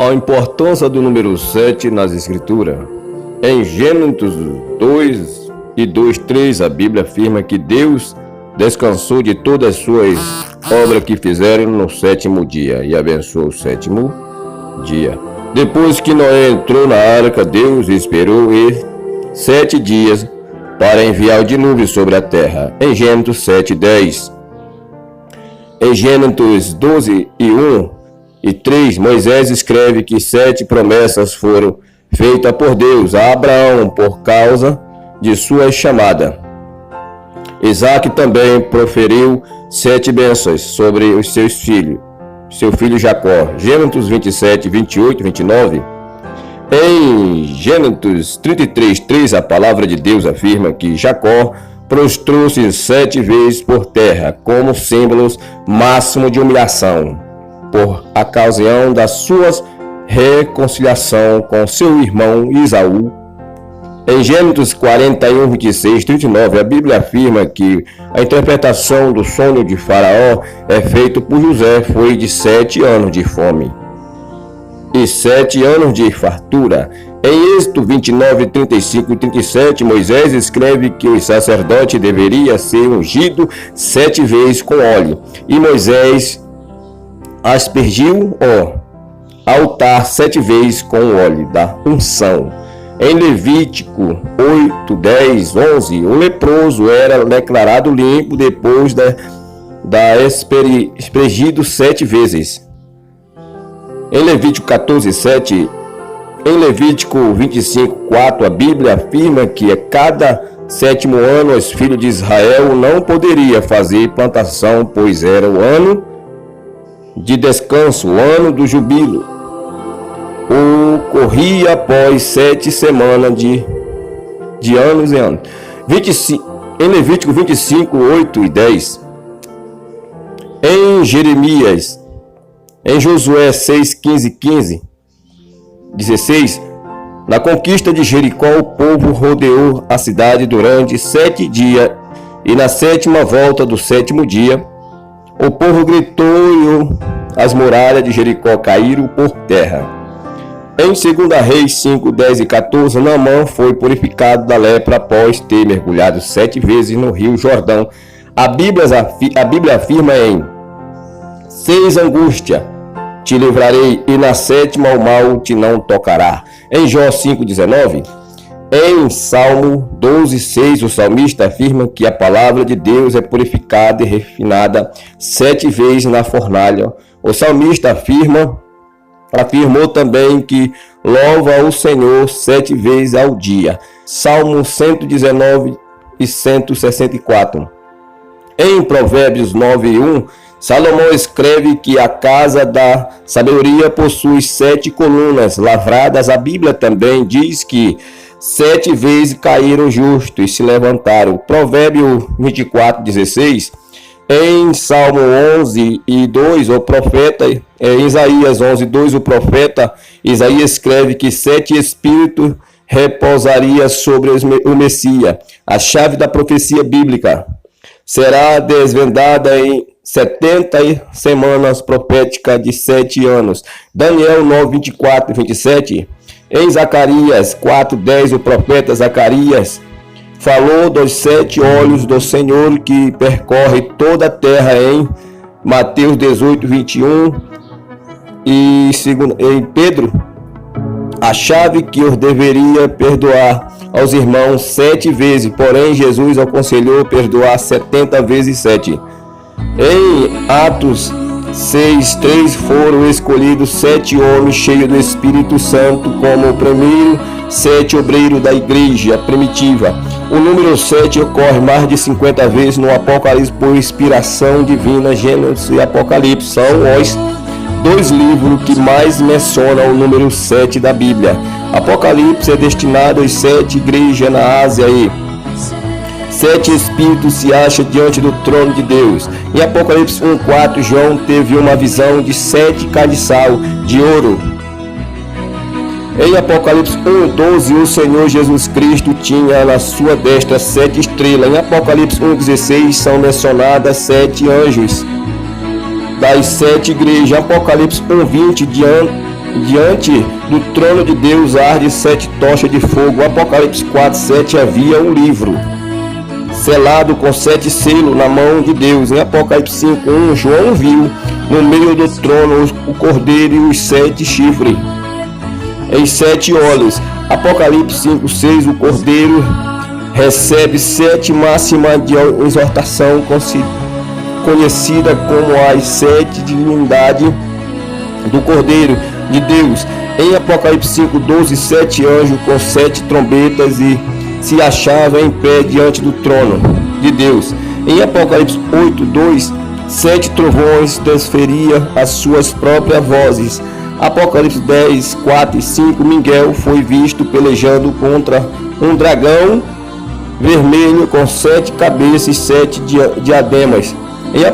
A importância do número 7 nas Escrituras. Em Gênesis 2 e 2:3, a Bíblia afirma que Deus descansou de todas as suas obras que fizeram no sétimo dia e abençoou o sétimo dia. Depois que Noé entrou na arca, Deus esperou 7 dias para enviar o dilúvio sobre a terra. Em Gênesis 7:10. Em Gênesis 12 e 1 e 3, Moisés escreve que 7 promessas foram feitas por Deus a Abraão por causa de sua chamada. Isaac também proferiu 7 bênçãos sobre os seus filhos, seu filho Jacó. Gênesis 27, 28 e 29. Em Gênesis 33:3, a palavra de Deus afirma que Jacó prostrou-se 7 vezes por terra, como símbolo máximo de humilhação, por ocasião da sua reconciliação com seu irmão Esaú. Em Gênesis 41, 26, 39, a Bíblia afirma que a interpretação do sonho de Faraó é feita por José foi de 7 anos de fome e 7 anos de fartura. Em Êxodo 29, 35 e 37, Moisés escreve que o sacerdote deveria ser ungido 7 vezes com óleo, e Moisés aspergiu o altar 7 vezes com o óleo da unção. Em Levítico 8, 10, 11, o leproso era declarado limpo depois da aspergido 7 vezes. Em Levítico 14, 7, em Levítico 25, 4, a Bíblia afirma que a cada 7º ano os filhos de Israel não poderiam fazer plantação, pois era o ano de descanso, o ano do jubilo. Ocorria após 7 semanas de anos e anos. Em Levítico 25, 8 e 10. Em Jeremias, em Josué 6, 15 e 16, na conquista de Jericó, o povo rodeou a cidade durante 7 dias, e na 7ª volta do 7º dia, o povo gritou e as muralhas de Jericó caíram por terra. Em 2 Reis 5, 10 e 14, Naamã foi purificado da lepra após ter mergulhado 7 vezes no rio Jordão. A Bíblia afirma em 6 angústia te livrarei, e na 7ª o mal te não tocará. Em Jó 5:19, em Salmo 12:6, o salmista afirma que a palavra de Deus é purificada e refinada 7 vezes na fornalha. O salmista afirmou também que louva o Senhor 7 vezes ao dia. Salmo 119 e 164. Em Provérbios 9:1, Salomão escreve que a casa da sabedoria possui 7 colunas lavradas. A Bíblia também diz que 7 vezes caíram justos e se levantaram. Provérbio 24:16. Em Salmo 11 e 2, o profeta, em Isaías 11:2, o profeta Isaías escreve que 7 espíritos repousariam sobre o Messias. A chave da profecia bíblica será desvendada em 70 semanas proféticas de 7 anos. Daniel 9:24 e 27. Em Zacarias 4:10, o profeta Zacarias falou dos 7 olhos do Senhor que percorre toda a terra. Em Mateus 18:21 e em Pedro, a chave que os deveria perdoar aos irmãos 7 vezes, porém Jesus aconselhou perdoar 70 vezes 7. Em Atos 6:3, foram escolhidos 7 homens cheios do Espírito Santo como o primeiro 7 obreiros da igreja primitiva. O número 7 ocorre mais de 50 vezes no Apocalipse por inspiração divina. Gênesis e Apocalipse são os 2 livros que mais mencionam o número 7 da Bíblia. Apocalipse é destinado às 7 igrejas na Ásia e 7 espíritos se acham diante do trono de Deus. Em Apocalipse 1:4, João teve uma visão de 7 caliçal de ouro. Em Apocalipse 1:12, o Senhor Jesus Cristo tinha na sua destra 7 estrelas. Em Apocalipse 1:16, são mencionadas 7 anjos das 7 igrejas. Apocalipse 1:20, Diante do trono de Deus arde 7 tochas de fogo. Apocalipse 4:7 havia um livro selado com 7 selos na mão de Deus. Em Apocalipse 5:1, João viu no meio do trono o cordeiro e os 7 chifres em 7 olhos. Apocalipse 5:6, o cordeiro recebe 7 máximas de exortação, conhecida como as 7 divindades do Cordeiro de Deus. Em Apocalipse 5:12, 7 anjos com 7 trombetas e se achavam em pé diante do trono de Deus. Em Apocalipse 8:2, 7 trovões desferiam as suas próprias vozes. Apocalipse 10:4 e 5, Miguel foi visto pelejando contra um dragão vermelho com 7 cabeças e 7 diademas. Em